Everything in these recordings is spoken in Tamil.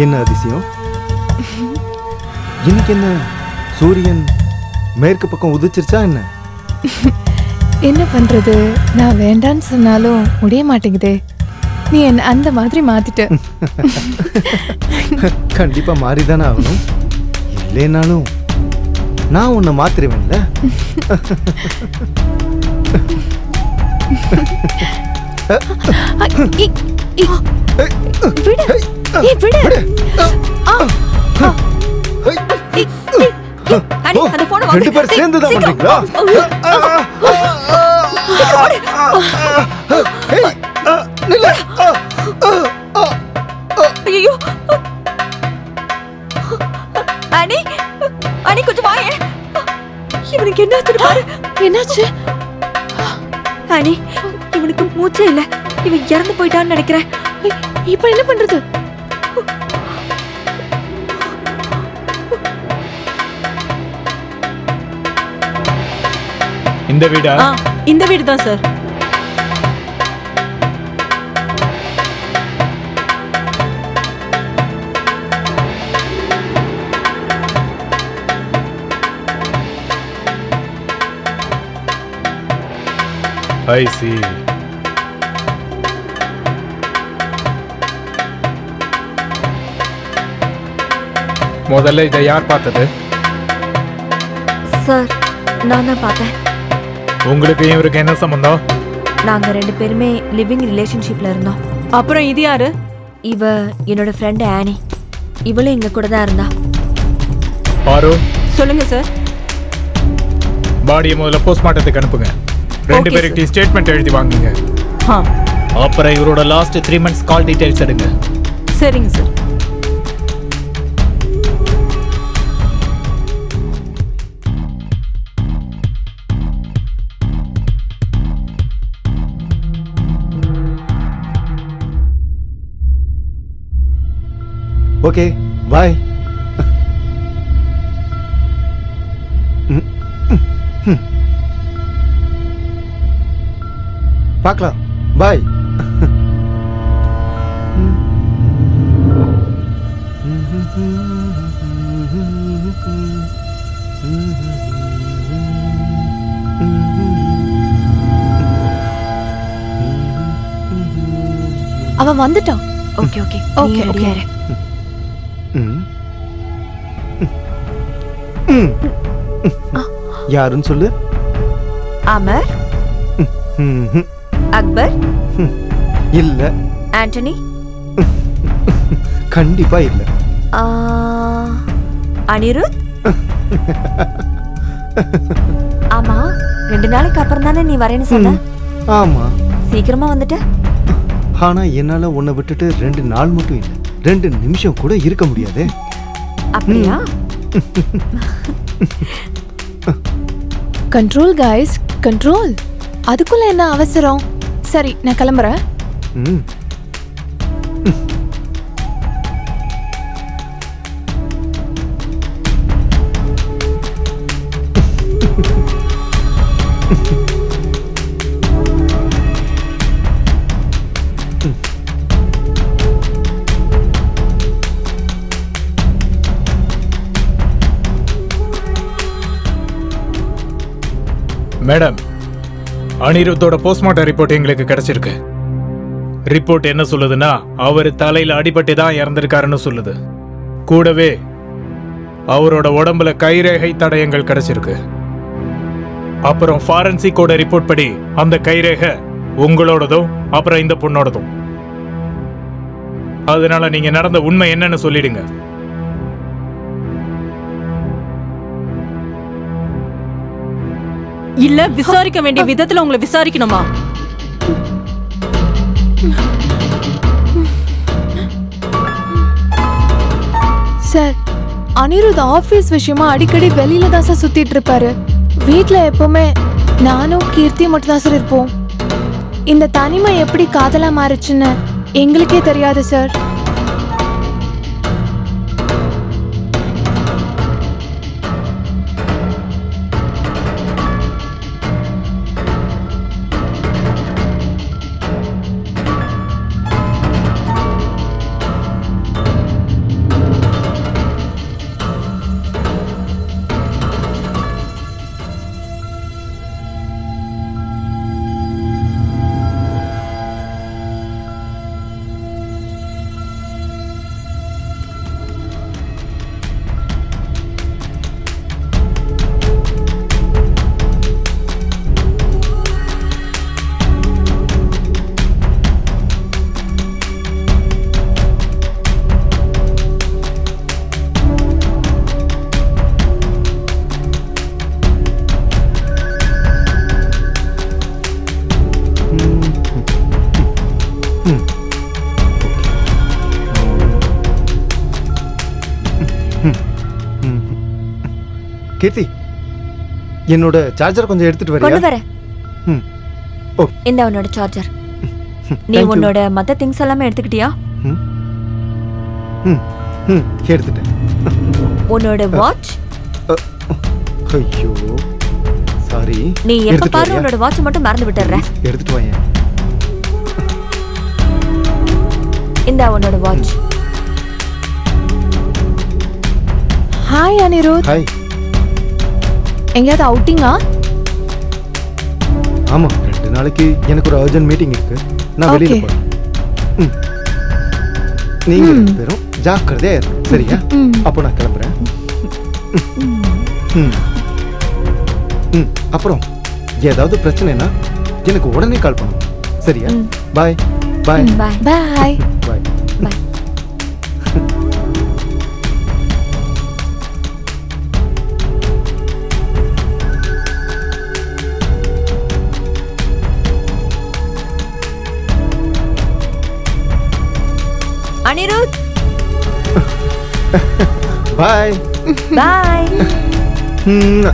என்ன அதிசயம்? இன்னைக்கு என்ன சூரியன் மேற்கு பக்கம் உதிச்சிருச்சா என்ன? என்ன பண்றது, நான் வேண்டான்னு சொன்னாலும் முடிய மாட்டேங்குதே. நீ என்ன அந்த மாதிரி மாத்திட்ட. கண்டிப்பா மாறிதானே ஆகணும். இல்லைனாலும் நான் உன்னை மாத்திருவேன்ல. ரெண்டு பேர் சேர்ந்து தான் பண்றீங்களா? ஐயோ அனி, அனி கொஞ்சம் வாயே. இவனுக்கு என்னாச்சு பாரு. என்னாச்சு? அனி, இவனுக்கு மூச்சே இல்ல. இவன் இறந்து போயிட்டான்னு நினைக்கிறேன். இப்ப என்ன பண்றது? இந்த வீடா? இந்த வீடு தான் சார். I see. முதல்ல இதை யார் பார்த்தது? சார், நான் தான் பார்த்தேன். உங்களுக்கு இவருக்கு என்ன சம்பந்தம்? நாங்க ரெண்டு பேருமே லிவிங் ரிலேஷன்ஷிப்ல இருந்தோம். அப்புறம் இது யாரு? இவ என்னோட ஃப்ரெண்ட் ஆனி. இவளும் எங்க கூட தான் இருந்தா. பாரு, சொல்லுங்க சார். பாடியை முதல்ல போஸ்ட்மார்ட்டத்துக்கு அனுப்புங்க. ரெண்டு பேருக்கு ஸ்டேட்மெண்ட் எழுதி வாங்குங்க. அப்புறம் இவரோட லாஸ்ட் 3 months கால் டீடைல்ஸ் எடுங்க. சரிங்க சார். ஓகே, பாய். பார்க்கலாம். பாய். அவன் வந்துட்டான். Okay okay okay okay. யாருன்னு சொல்லு. அமர், அக்பர், இல்ல. ஆண்டனி, கண்டிப்பா இல்ல. அனிருத். ஆமா, 2 நாளைக்கு அப்புறம் தானே நீ வரேன்னு சொன்ன? ஆமா. சீக்கிரமா வந்துட்ட. ஆனா என்னால உன்னை விட்டுட்டு 2 நாள் மட்டும் இல்ல, 2 நிமிஷம் கூட இருக்க முடியாதே. அப்படியா? Control guys, control. அதுக்குள்ள என்ன அவசரம்? சரி, நான் கிளம்புறேன். மேடம், அனிருத்தோட போஸ்ட்மார்ட்டம் ரிப்போர்ட் எங்களுக்கு கிடைச்சிருக்கு. ரிப்போர்ட் என்ன சொல்லுதுன்னா, அவர் தலையில அடிபட்டு தான் இறந்திருக்காருன்னு சொல்லுது. கூடவே அவரோட உடம்புல கைரேகை தடயங்கள் கிடைச்சிருக்கு. அப்புறம் ஃபாரன்சிக்கோட ரிப்போர்ட் படி அந்த கைரேகை உங்களோடதும் அப்புறம் இந்த பொண்ணோடதும். அதனால நீங்க நடந்த உண்மை என்னன்னு சொல்லிடுங்க. இல்ல விசாரிக்க வேண்டிய விதத்துல உங்களை விசாரிக்கணுமா? சார், அனிருத் ஆபீஸ் விஷயமா அடிக்கடி வெளியில தான் சார் சுத்திட்டு இருப்பாரு. வீட்ல எப்பவுமே நானும் கீர்த்தி மட்டும் தான் சார் இருப்போம். இந்த தனிமை எப்படி காதலா மாறுச்சுன்னு எங்களுக்கே தெரியாது சார். கீர்த்தி என்னோட சார்ஜர் கொஞ்சம் எடுத்துட்டு கொண்டு வரியா? வரேன். ம். ஓ. இந்த உன்னோட சார்ஜர். நீ Thank you. உன்னோட மத்த திங்ஸ் எல்லாமே எடுத்துக்கிட்டியா? ம். ம். ம். எடுத்துட்டேன். உன்னோட வாட்ச்? ஐயோ சாரி. நீ எப்ப பாரு உன்னோட வாட்ச் மட்டும் மறந்து விட்டுற. எடுத்துட்டு வாங்க. இந்த உன்னோட வாட்ச். ஹாய் அனிருத். ஹாய். எங்கேயாவது அவுட்டிங்கா? ஆமா 2 நாளைக்கு எனக்கு ஒரு அர்ஜென்ட் மீட்டிங் இருக்கு. நான் வெளியில Okay. போறேன். ம். நீங்க 2 பேரும் ஜாக்கிரதையா இருங்க. சரியா? ம். அப்போ நான் கிளம்புறேன். ம். ம். அப்புறம் ஏதாவது பிரச்சனைனா எனக்கு உடனே கால் பண்ணுங்க. சரியா? பாய் பாய் பாய். பாய். பாய். பாய். அனிருத். பாய். பாய். ம்.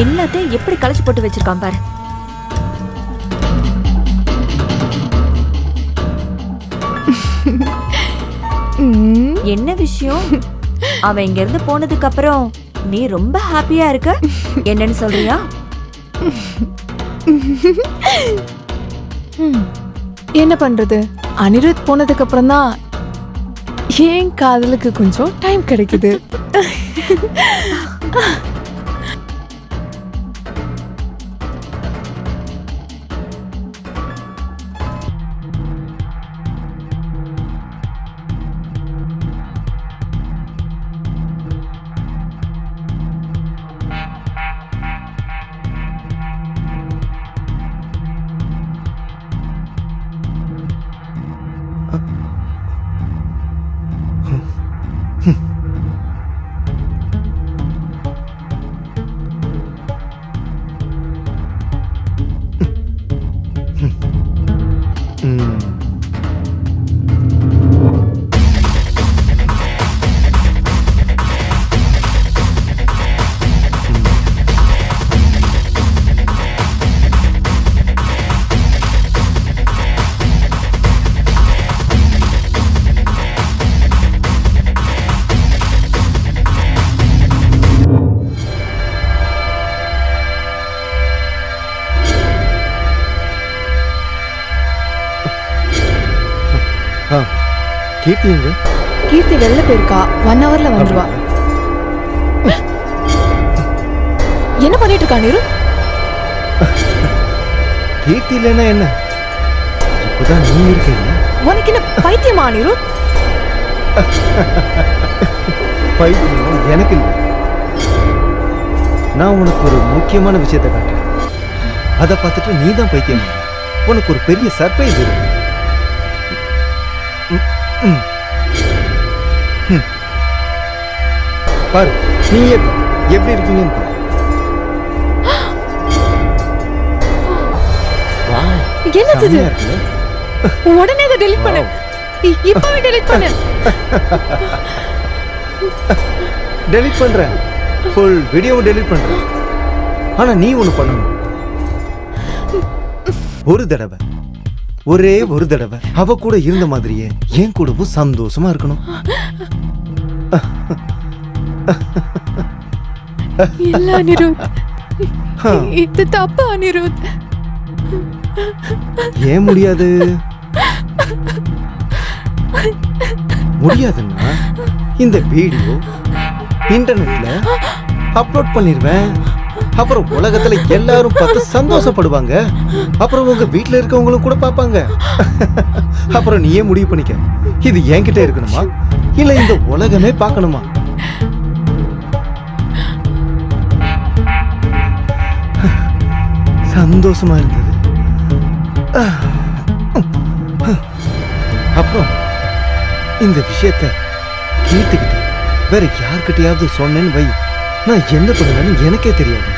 எல்லாத்தையும் எப்படி கலச்சு போட்டு வச்சிருக்கான் பாரு. என்ன விஷயம்? அவன் இங்க இருந்து போனதுக்கு அப்புறம் நீ ரொம்ப ஹாப்பியா இருக்க. என்னன்னு சொல்றியா? என்ன பண்றது, அனிருத் போனதுக்கு அப்புறம் தான் ஏன் காதலுக்கு கொஞ்சம் டைம் கிடைக்குது. கீர்த்தி எங்க? கீர்த்தி வெளில போயிருக்கா. 1 hourல வந்துருவா. என்ன பண்ணிட்டு இருக்கா அனிருத்? கீர்த்தி இல்லைன்னா என்ன? இப்போதான் நீ இருக்கீங்க. உனக்கு என்ன பைத்தியமா அனிருத்? பைத்தியம் எனக்கு இல்லை. நான் உனக்கு ஒரு முக்கியமான விஷயத்தை காட்டுறேன். அதை பார்த்துட்டு நீ தான் பைத்தியம். உனக்கு ஒரு பெரிய சர்ப்ரைஸ் இருக்கு. பாரு, நீயே பாரு, எப்படி இருக்கீங்கன்னு பாரு. என்னது இது? செமையா இருக்குல்ல? உடனே இதை டெலீட் பண்ணு. இப்பவே டெலீட் பண்ணு. டெலீட் பண்றேன். ஃபுல் வீடியோவை டெலீட் பண்றேன். ஆனா நீ ஒண்ணு பண்ணணும். ஒரு தடவை, ஒரே ஒரு தடவை அவ கூட இருந்த மாதிரியே என் கூடவும் சந்தோஷமா இருக்கணும். இல்ல அனிருத், இது தப்பு அனிருத். ஏன் முடியாது? முடியாதுன்னா இந்த வீடியோ இன்டர்நெட்ல அப்லோட் பண்ணிடுவேன். அப்புறம் உலகத்துல எல்லாரும் பார்த்து சந்தோஷப்படுவாங்க. அப்புறம் உங்க வீட்டுல இருக்கவங்களும் கூட பார்ப்பாங்க. அப்புறம் நீயே முடிவு பண்ணிக்க, இது என்கிட்ட இருக்கணுமா இல்ல இந்த உலகமே பார்க்கணுமா? சந்தோஷமா இருந்தது. அப்புறம் இந்த விஷயத்தை கேட்டுக்கிட்டு வேற யார்கிட்டயாவது சொன்னேன்னு வை, நான் என்ன பண்ணுவேன்னு எனக்கே தெரியாது.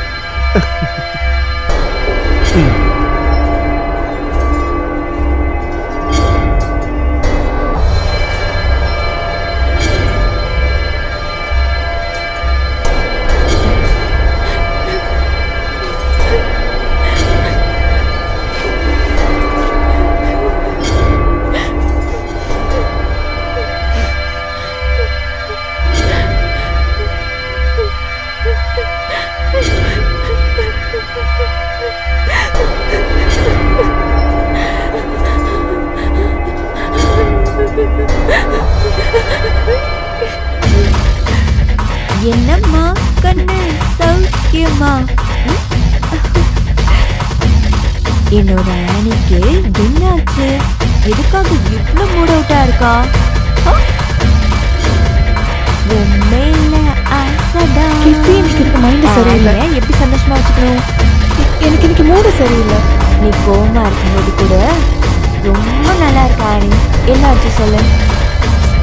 என்னம்மா கண்ணு சௌக்கியமா? என்னோட ஆனிக்கு என்னாச்சு? எதுக்காக இவ்வளவு மூட் அவுட்டா இருக்கா? எப்படி சந்தோஷமா வச்சுக்கணும்? எனக்கு இன்னைக்கு மூடு சரியில்லை. நீ கோவமா இருக்கும்போது கூட ரொம்ப நல்லா இருக்கா ஆனி. என்னாச்சு சொல்லு.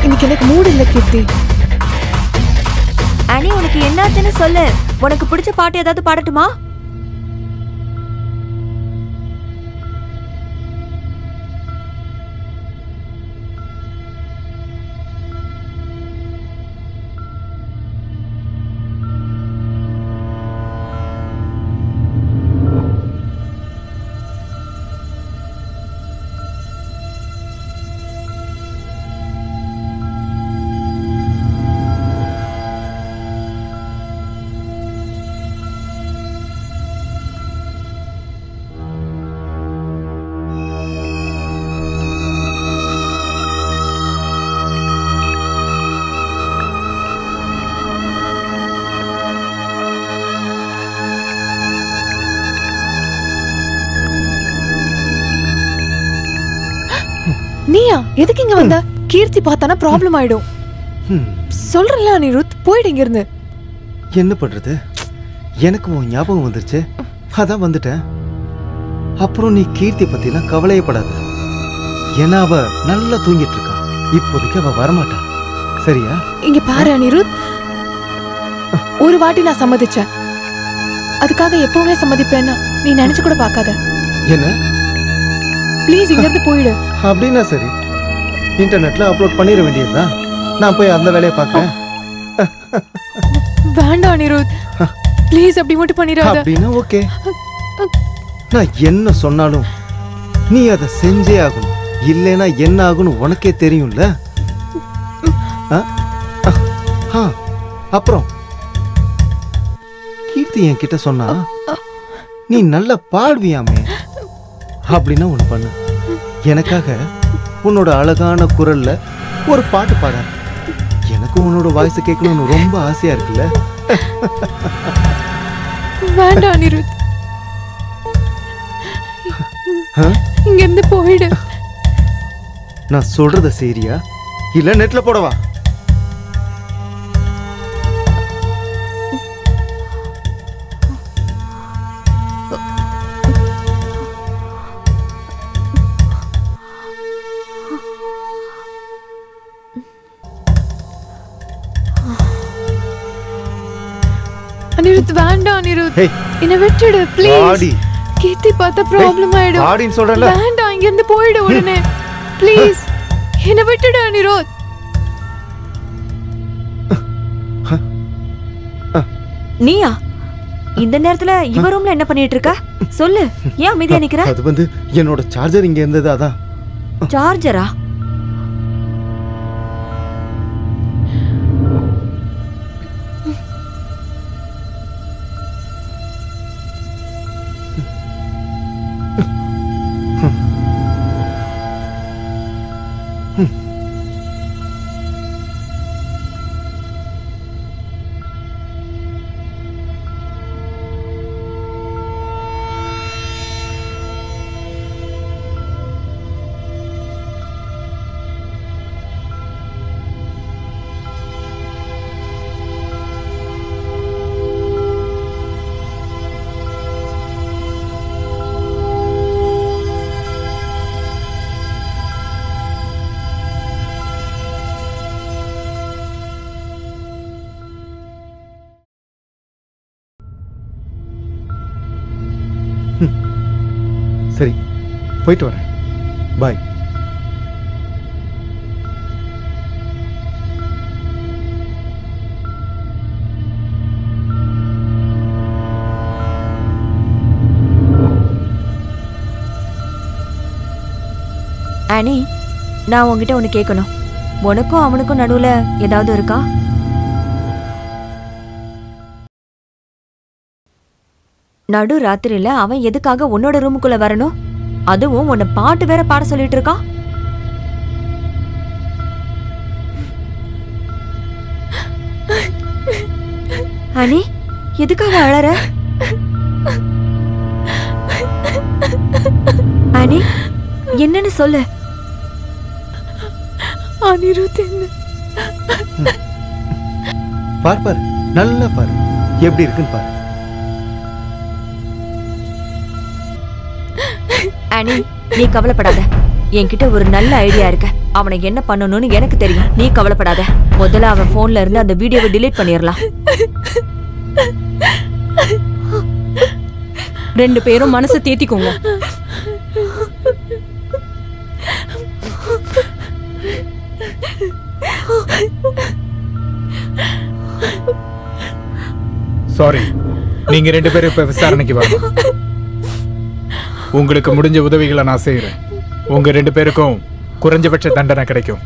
இன்னைக்கு எனக்கு மூடு இல்லை கீர்த்தி. ஆனி உனக்கு என்னாச்சுன்னு சொல்லு. உனக்கு பிடிச்ச பாட்டு ஏதாவது பாடட்டுமா? நீயா எதுக்கு இங்க வந்த? கீர்த்தி பார்த்தானா ப்ராப்ளம் ஆயிடும். சொல்றல அனிருத், போயிடு இங்க இருந்து. என்ன பண்றது, எனக்கு உன் ஞாபகம் வந்துருச்சு, அதான் வந்துட்டேன். அப்புறம் நீ கீர்த்தி பத்திலாம் கவலையப்படாத. ஏன்னா அவ நல்லா தூங்கிட்டு இருக்கா. இப்போதைக்கு அவ வரமாட்டா, சரியா? இங்க பாரு அனிருத், ஒரு வாட்டி நான் சம்மதிச்சேன், அதுக்காக எப்பவுமே சம்மதிப்பேன்னு நீ நினைச்சு கூட பார்க்காத. என்ன? ப்ளீஸ் இங்க இருந்து போயிடு. அப்படின்னா சரி, இன்டர்நெட்ல அப்லோட் பண்ணிட வேண்டியதுதான். நான் போய் அந்த வேலையை பார்க்கறேன். வேண்டாம் அனிருத், ப்ளீஸ் அப்படி மட்டும் பண்ணிடாத. அப்படின்னா ஓகே, நான் என்ன சொன்னாலும் நீ அதை செஞ்சே ஆகணும். இல்லைன்னா என்ன ஆகும்னு உனக்கே தெரியும்ல. அப்புறம் கீர்த்தி என்கிட்ட சொன்னா நீ நல்லா பாடுவியாமே. அப்படின்னா ஒண்ணு பண்ணு, எனக்காக உன்னோட அழகான குரல்ல ஒரு பாட்டு பாட. எனக்கு உன்னோட வாய்ஸ் கேட்கணும்னு ரொம்ப ஆசையா இருக்குல்ல. வேண்டாம் அனிருத், இங்க இருந்து போயிடு. நான் சொல்றத சரியா இல்ல நெட்ல போடவா? அனிருத் வேண்டாம் அனிருத், என்ன விட்டுடு ப்ளீஸ். கீர்த்தி பார்த்தா ப்ராப்ளம் ஆயிடும். ஆடின்னு சொல்றல. வேண்டாம், இங்க இருந்து போயிடு உடனே ப்ளீஸ். என்ன விட்டுடு அனிருத். நீயா இந்த நேரத்துல இவ ரூம்ல என்ன பண்ணிட்டு இருக்க? சொல்லு, ஏன் அமைதியா நிக்கிற? அது வந்து என்னோட சார்ஜர் இங்க இருந்தது, அதான். சார்ஜரா? சரி, போயிட்டு வரேன். பாய். ஆனி, நான் உன்கிட்ட ஒன்று கேட்கணும். உனக்கும் அவனுக்கும் நடுவுல ஏதாவது இருக்கா? நடு ராத்திரியில அவன் எதுக்காக உன்னோட ரூமுக்குள்ள வரணும்? அதுவும் உன்னை பாட்டு வேற பாட சொல்லிட்டு இருக்கான். அனி, எதுக்காக அழற? அனி, என்னன்னு சொல்லு. அனிருத் என்ன பார் பார், நல்லா பாரு, எப்படி இருக்குன்னு பாரு. அனி, நீ கவலைப்படாத. என்கிட்ட ஒரு நல்ல ஐடியா இருக்கு. அவனை என்ன பண்ணணும்னு எனக்கு தெரியும். நீ கவலைப்படாத. முதல்ல அவன் போன்ல இருந்து அந்த வீடியோவை டிலீட் பண்ணிடலாம். 2 பேரும் மனசை தேத்திக்கோங்க. சாரி, நீங்க 2 பேரும் இப்ப விசாரணைக்கு வாங்க. உங்களுக்கு முடிஞ்ச உதவிகளை நான் செய்யறேன். உங்க 2 பேருக்கும் குறைஞ்சபட்ச தண்டனை கிடைக்கும்.